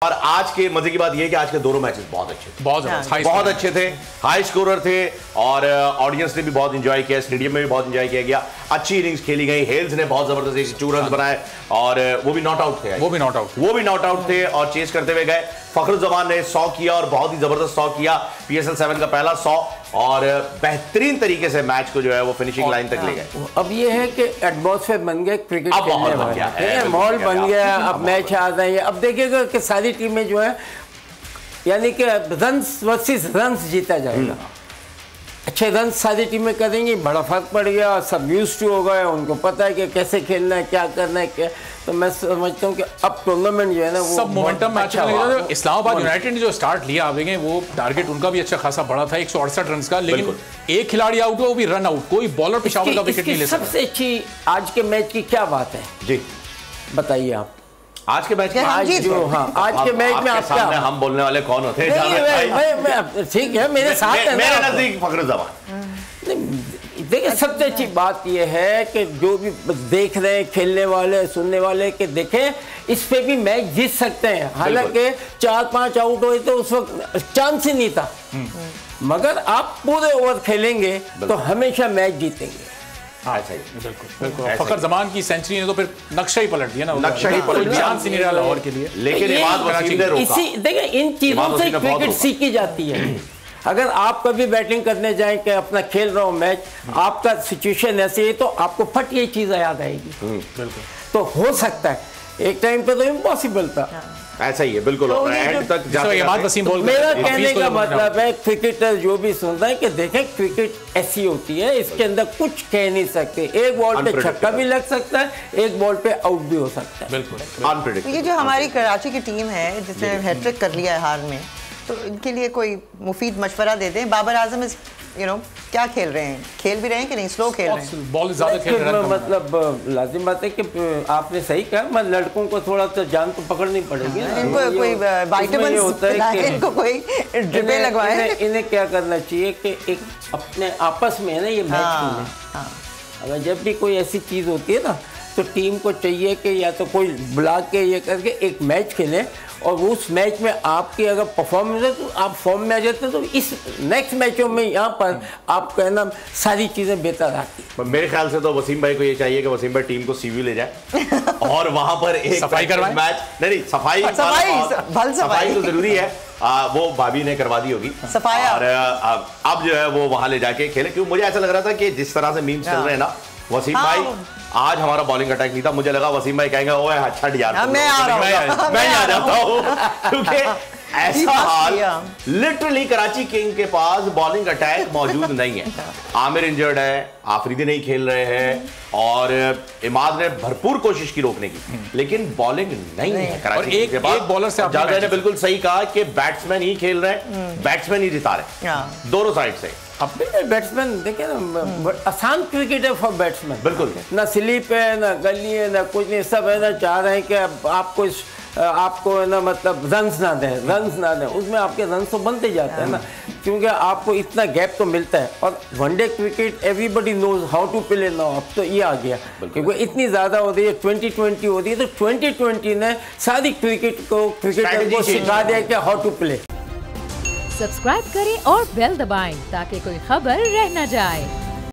और आज के मजे की बात यह है कि आज के दोनों मैचेस बहुत अच्छे थे, बहुत अच्छे थे, हाई स्कोरर थे और ऑडियंस ने भी बहुत एंजॉय किया, स्टेडियम में भी बहुत एंजॉय किया गया, अच्छी इनिंग्स खेली गई, हेल्स ने बहुत जबरदस्त 2 रन बनाए और वो भी नॉट आउट थे, वो भी नॉट आउट थे और चेस करते हुए गए। फखरुज्जमान ने 100 किया और बहुत ही जबरदस्त 100 किया, PSL 7 का पहला 100 और बेहतरीन तरीके से मैच को जो है वो फिनिशिंग लाइन तक ले गए। अब ये है कि एटमॉस्फेयर बन गया, क्रिकेट माहौल बन गया है, माहौल बन गया, अब मैच आ रहे हैं। अब देखिएगा कि सारी टीमें जो है यानी कि रन्स वर्सेस रन्स जीता जाएगा, अच्छे रन सारी टीमें करेंगी, बड़ा फर्क पड़ गया, सब यूज्ड टू हो गए, उनको पता है कि कैसे खेलना है, क्या करना है, क्या। तो मैं समझता हूँ कि अब टूर्नामेंट जो है ना वो सब मोमेंटम मैच अच्छा हुआ। इस्लामाबाद यूनाइटेड ने जो स्टार्ट लिया आगे, वो टारगेट उनका भी अच्छा खासा बड़ा था 168 रन का, लेकिन एक खिलाड़ी आउट हुआ, वो भी रन आउट, कोई बॉलर पेशावर का विकेट नहीं ले सकता। सबसे अच्छी आज के मैच की क्या बात है जी, बताइए आप। आज के मैच में आज के मैच में आप क्या, हम बोलने वाले कौन होते हैं? ठीक है, मेरे साथ है, मेरे नजदीक फखरुज्जमान। देखिए सबसे अच्छी बात यह है कि जो भी देख रहे हैं, खेलने वाले, सुनने वाले, कि देखें इस पे भी मैच जीत सकते हैं। हालांकि 4-5 आउट हुए तो उस वक्त चांस ही नहीं था, मगर आप पूरे ओवर खेलेंगे तो हमेशा मैच जीतेंगे। बिल्कुल। फखरुज्जमान की सेंचुरी ने तो फिर नक्शा ही पलट दिया ना, नक्शा ही पलट दिया, चांस ही नहीं रहा लाहौर के लिए। लेकिन देखिए इन चीजों से क्रिकेट सीखी जाती है। अगर आप कभी बैटिंग करने जाएं कि अपना खेल रहा हो मैच, आपका सिचुएशन ऐसे है तो आपको फट ये चीज़ याद आएगी। बिल्कुल। तो हो सकता है, एक टाइम पे तो इम्पॉसिबल था, ऐसा ही है बिल्कुल। तो एंड तक मेरा कहने का मतलब है क्रिकेटर जो भी सुन रहे हैं कि देखें क्रिकेट ऐसी होती है, इसके अंदर कुछ कह नहीं सकते, एक बॉल पे छक्का भी लग सकता है, एक बॉल पे आउट भी हो सकता है। बिल्कुल अनप्रेडिक्टेबल। ये जो हमारी कराची की टीम है जिसने हैट्रिक कर लिया है हार में, तो इनके लिए कोई मुफीद मशवरा दे दें। बाबर आजम क्या खेल रहे हैं, खेल भी रहे हैं कि नहीं, स्लो खेल रहे हैं, बॉल ज्यादा खेल रहे हैं। मतलब लाजिम बात है कि आपने सही कहा, मतलब लड़कों को थोड़ा सा जान तो पकड़नी पड़ेगी, इनको कोई विटामिन्स होता है, इनको कोई ड्रिपें लगवाएं। इन्हें क्या करना चाहिए कि एक अपने आपस में है ना ये मैच खेलें। अगर जब भी कोई ऐसी चीज़ होती है ना तो टीम को चाहिए कि या तो कोई बुला के ये करके एक मैच खेलें, और उस मैच में आपकी अगर परफॉर्मेंस है तो आप फॉर्म में आ जाते हैं, तो इस नेक्स्ट मैचों में यहाँ पर आप कहना सारी चीज़ें बेहतर आती हैं। मेरे ख्याल से तो वसीम भाई को ये चाहिए कि वसीम भाई टीम को सीवी ले जाए और वहां पर एक सफाई करवाएं। मैच नहीं सफाई तो जरूरी है, वो भाभी ने करवा दी होगी सफाया, और अब जो है वो वहां ले जाके खेले। क्योंकि मुझे ऐसा लग रहा था कि जिस तरह से मीम्स चल रहे हैं ना, वसीम भाई आज हमारा बॉलिंग अटैक नहीं था, मुझे लगा वसीम भाई कहेंगे ओए अच्छा यार मैं आ जाता हूँ क्योंकि ऐसा हाल लिटरली कराची किंग के पास बॉलिंग अटैक मौजूद नहीं है। आमिर इंजर्ड है, आफरीदी नहीं खेल रहे हैं और इमाद ने भरपूर कोशिश की रोकने की, लेकिन बॉलिंग नहीं है कराची किंग के पास। एक बॉलर से जावेद ने बिल्कुल सही कहा कि बैट्समैन ही खेल रहे हैं, बैट्समैन ही जिता रहे दोनों साइड से। अपने बैट्समैन देखिए ना, आसान क्रिकेट है फॉर बैट्समैन, बिल्कुल ना स्लिप है, ना गली है, ना कुछ नहीं, सब है ना चाह रहे हैं कि आपको है ना मतलब रन्स ना दें, उसमें आपके रन्स तो बनते जाते हैं ना, क्योंकि आपको इतना गैप तो मिलता है। और one day cricket everybody knows how to play now, अब तो ये आ गया क्योंकि इतनी ज़्यादा हो रही है, 2020 हो रही है, तो 2020 ने सारी क्रिकेटर को सिखा दिया कि हाउ टू प्ले। सब्सक्राइब करें और बेल दबाएं ताकि कोई खबर रह न जाए।